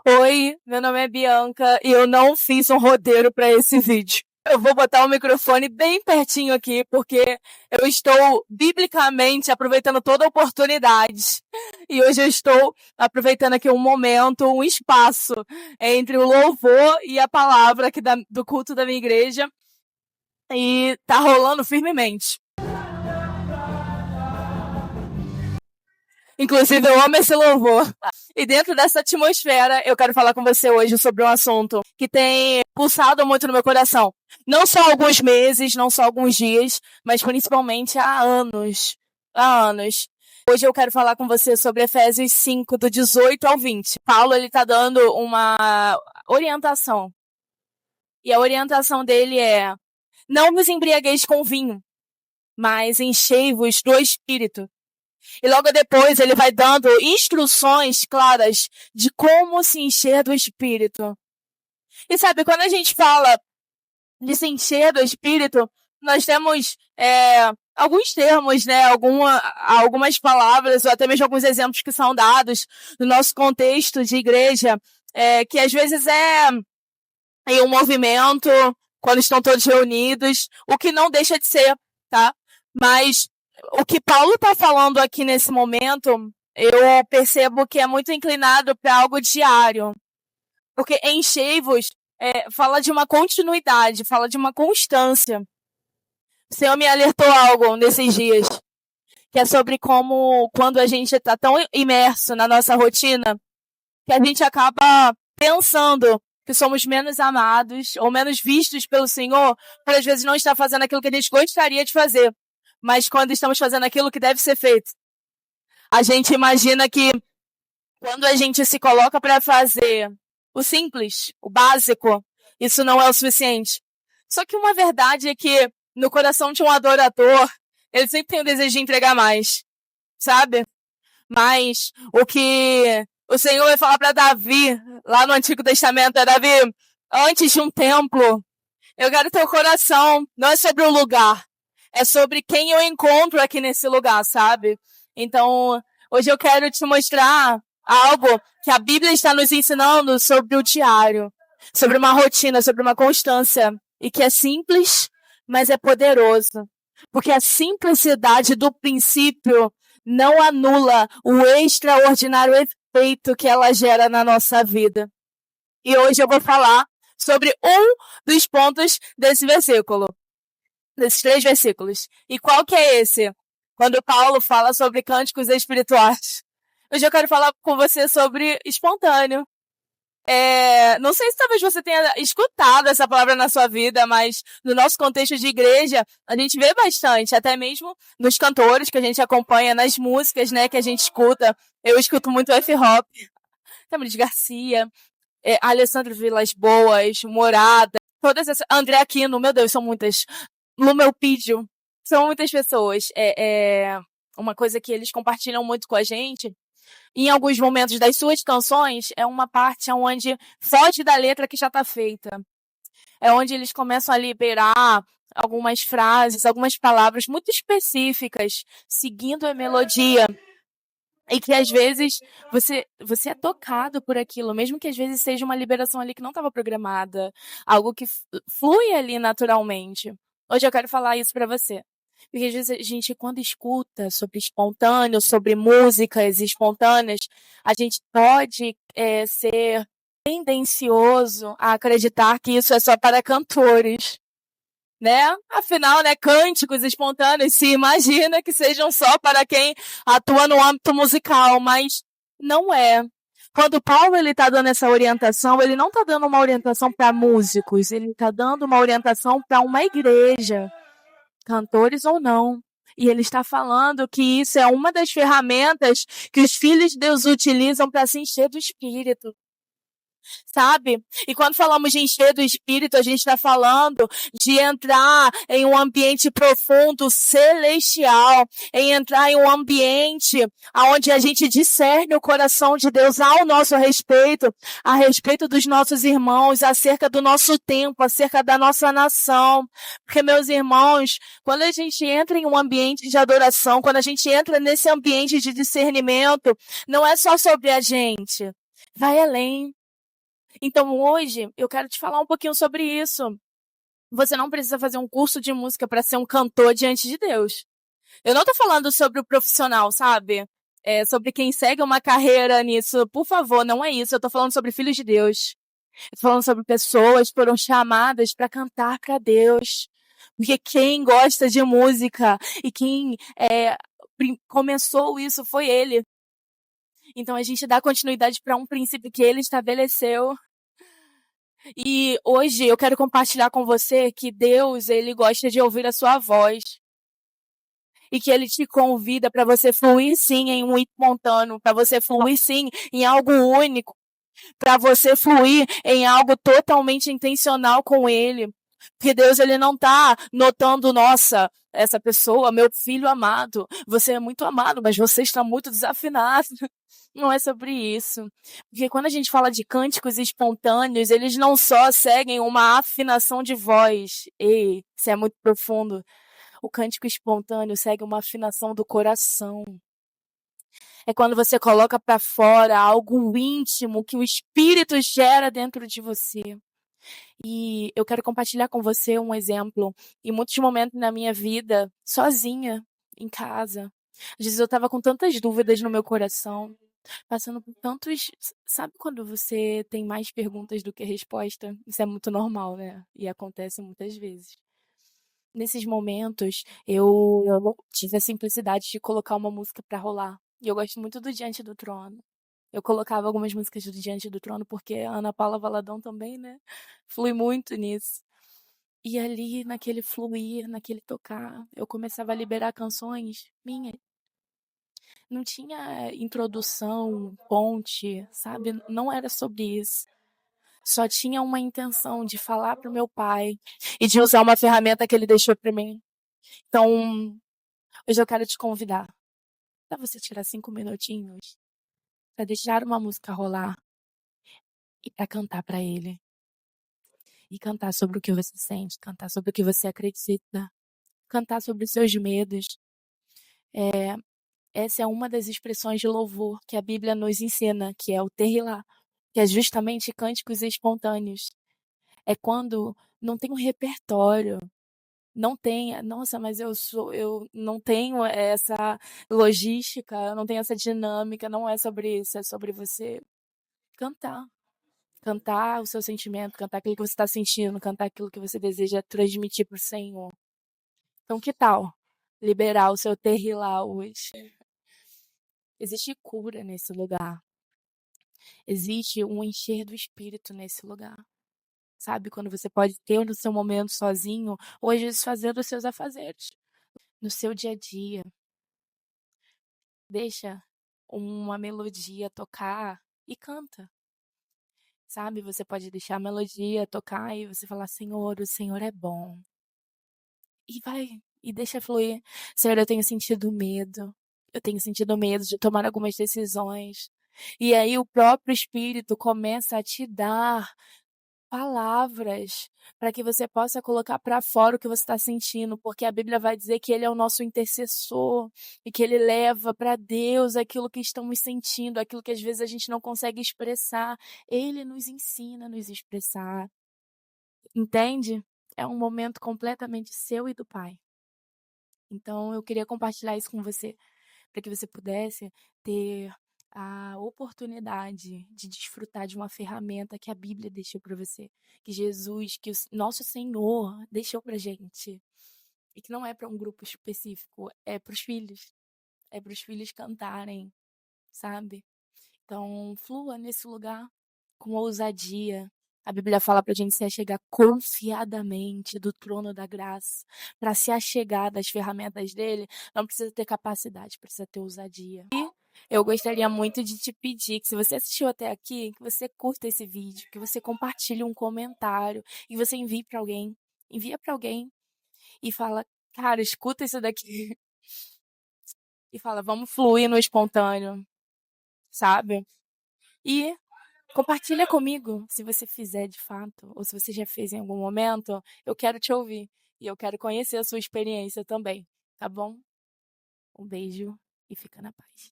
Oi, meu nome é Bianca e eu não fiz um roteiro para esse vídeo. Eu vou botar o microfone bem pertinho aqui, porque eu estou biblicamente aproveitando toda a oportunidade. E hoje eu estou aproveitando aqui um momento, um espaço entre o louvor e a palavra aqui do culto da minha igreja. E tá rolando firmemente. Inclusive, eu amo esse louvor. E dentro dessa atmosfera, eu quero falar com você hoje sobre um assunto que tem pulsado muito no meu coração. Não só alguns meses, não só alguns dias, mas principalmente há anos. Há anos. Hoje eu quero falar com você sobre Efésios 5, do 18 ao 20. Paulo, ele tá dando uma orientação. E a orientação dele é: não vos embriagueis com vinho, mas enchei-vos do Espírito. E logo depois ele vai dando instruções claras de como se encher do Espírito. E sabe, quando a gente fala de se encher do Espírito, nós temos alguns termos, né? Algumas palavras, ou até mesmo alguns exemplos que são dados no nosso contexto de igreja, que às vezes é em um movimento, quando estão todos reunidos, o que não deixa de ser, tá? Mas o que Paulo está falando aqui nesse momento, eu percebo que é muito inclinado para algo diário. Porque enchei-vos fala de uma continuidade, fala de uma constância. O Senhor me alertou algo nesses dias, que é sobre como, quando a gente está tão imerso na nossa rotina, que a gente acaba pensando que somos menos amados ou menos vistos pelo Senhor, por às vezes não estar fazendo aquilo que a gente gostaria de fazer. Mas quando estamos fazendo aquilo que deve ser feito, a gente imagina que quando a gente se coloca para fazer o simples, o básico, isso não é o suficiente. Só que uma verdade é que no coração de um adorador, ele sempre tem o desejo de entregar mais, sabe? Mas o que o Senhor vai falar para Davi, lá no Antigo Testamento, é: Davi, antes de um templo, eu quero teu coração, não é sobre o lugar, é sobre quem eu encontro aqui nesse lugar, sabe? Então, hoje eu quero te mostrar algo que a Bíblia está nos ensinando sobre o diário, sobre uma rotina, sobre uma constância, e que é simples, mas é poderoso. Porque a simplicidade do princípio não anula o extraordinário efeito que ela gera na nossa vida. E hoje eu vou falar sobre um dos pontos desse versículo, desses 3 versículos. E qual que é esse? Quando Paulo fala sobre cânticos espirituais. Hoje eu quero falar com você sobre espontâneo. Não sei se talvez você tenha escutado essa palavra na sua vida, mas no nosso contexto de igreja, a gente vê bastante, até mesmo nos cantores que a gente acompanha, nas músicas, né, que a gente escuta. Eu escuto muito F-Hop, Tamiris Garcia, Alessandro Vilas Boas, Morada, todas essas, André Aquino, meu Deus, são muitas. Lumelpídio, são muitas pessoas. Uma coisa que eles compartilham muito com a gente. Em alguns momentos das suas canções, é uma parte onde foge da letra que já está feita. É onde eles começam a liberar algumas frases, algumas palavras muito específicas, seguindo a melodia. E que às vezes você é tocado por aquilo, mesmo que às vezes seja uma liberação ali que não estava programada, algo que flui ali naturalmente. Hoje eu quero falar isso para você. Porque às vezes a gente, quando escuta sobre espontâneo, sobre músicas espontâneas, a gente pode ser tendencioso a acreditar que isso é só para cantores, né? Afinal, né, cânticos espontâneos se imagina que sejam só para quem atua no âmbito musical, mas não é. Quando Paulo ele está dando essa orientação, ele não está dando uma orientação para músicos, ele está dando uma orientação para uma igreja, cantores ou não. E ele está falando que isso é uma das ferramentas que os filhos de Deus utilizam para se encher do Espírito. Sabe? E quando falamos de encher do Espírito, a gente está falando de entrar em um ambiente profundo, celestial, em entrar em um ambiente onde a gente discerne o coração de Deus ao nosso respeito, a respeito dos nossos irmãos, acerca do nosso tempo, acerca da nossa nação. Porque, meus irmãos, quando a gente entra em um ambiente de adoração, quando a gente entra nesse ambiente de discernimento, não é só sobre a gente, vai além. Então hoje eu quero te falar um pouquinho sobre isso. Você não precisa fazer um curso de música para ser um cantor diante de Deus. Eu não tô falando sobre o profissional, sabe? Sobre quem segue uma carreira nisso. Por favor, não é isso. Eu tô falando sobre filhos de Deus. Eu tô falando sobre pessoas que foram chamadas para cantar para Deus. Porque quem gosta de música e quem começou isso foi ele. Então a gente dá continuidade para um princípio que ele estabeleceu. E hoje eu quero compartilhar com você que Deus, ele gosta de ouvir a sua voz. E que ele te convida para você fluir sim em um espontâneo, para você fluir sim em algo único, para você fluir em algo totalmente intencional com ele. Porque Deus, ele não tá notando, nossa, essa pessoa, meu filho amado, você é muito amado, mas você está muito desafinado. Não é sobre isso. Porque quando a gente fala de cânticos espontâneos, eles não só seguem uma afinação de voz. Ei, isso é muito profundo. O cântico espontâneo segue uma afinação do coração. É quando você coloca para fora algo íntimo que o Espírito gera dentro de você. E eu quero compartilhar com você um exemplo. Em muitos momentos na minha vida, sozinha, em casa, às vezes eu estava com tantas dúvidas no meu coração, passando por tantos. Sabe quando você tem mais perguntas do que resposta? Isso é muito normal, né? E acontece muitas vezes. Nesses momentos, eu tive a simplicidade de colocar uma música para rolar. E eu gosto muito do Diante do Trono. Eu colocava algumas músicas do Diante do Trono, porque a Ana Paula Valadão também, né? Flui muito nisso. E ali, naquele fluir, naquele tocar, eu começava a liberar canções minhas. Não tinha introdução, ponte, sabe? Não era sobre isso. Só tinha uma intenção de falar pro meu pai e de usar uma ferramenta que ele deixou para mim. Então, hoje eu quero te convidar para você tirar 5 minutinhos para deixar uma música rolar e para cantar para ele. E cantar sobre o que você sente, cantar sobre o que você acredita, cantar sobre os seus medos. Essa é uma das expressões de louvor que a Bíblia nos ensina, que é o Terrilá, que é justamente cânticos espontâneos. É quando não tem um repertório, não tem, nossa, mas eu não tenho essa logística, eu não tenho essa dinâmica, não é sobre isso, é sobre você cantar. Cantar o seu sentimento, cantar aquilo que você está sentindo, cantar aquilo que você deseja transmitir para o Senhor. Então, que tal liberar o seu terrilá hoje? Existe cura nesse lugar. Existe um encher do Espírito nesse lugar. Sabe, quando você pode ter no seu momento sozinho, ou às vezes fazendo os seus afazeres. No seu dia a dia. Deixa uma melodia tocar e canta. Sabe, você pode deixar a melodia tocar e você falar, Senhor, o Senhor é bom. E vai, e deixa fluir. Senhor, eu tenho sentido medo. Eu tenho sentido medo de tomar algumas decisões. E aí o próprio Espírito começa a te dar palavras para que você possa colocar para fora o que você está sentindo, porque a Bíblia vai dizer que Ele é o nosso intercessor e que Ele leva para Deus aquilo que estamos sentindo, aquilo que às vezes a gente não consegue expressar. Ele nos ensina a nos expressar. Entende? É um momento completamente seu e do Pai. Então, eu queria compartilhar isso com você, para que você pudesse ter a oportunidade de desfrutar de uma ferramenta que a Bíblia deixou para você, que Jesus, que o nosso Senhor deixou para gente. E que não é para um grupo específico, é para os filhos. É para os filhos cantarem, sabe? Então, flua nesse lugar com ousadia. A Bíblia fala para a gente se achegar confiadamente do trono da graça. Para se achegar das ferramentas dele, não precisa ter capacidade, precisa ter ousadia. E eu gostaria muito de te pedir que, se você assistiu até aqui, que você curta esse vídeo, que você compartilhe um comentário e você envie para alguém. Envia para alguém e fala, cara, escuta isso daqui. E fala, vamos fluir no espontâneo, sabe? E compartilha comigo, se você fizer de fato, ou se você já fez em algum momento, eu quero te ouvir e eu quero conhecer a sua experiência também, tá bom? Um beijo e fica na paz.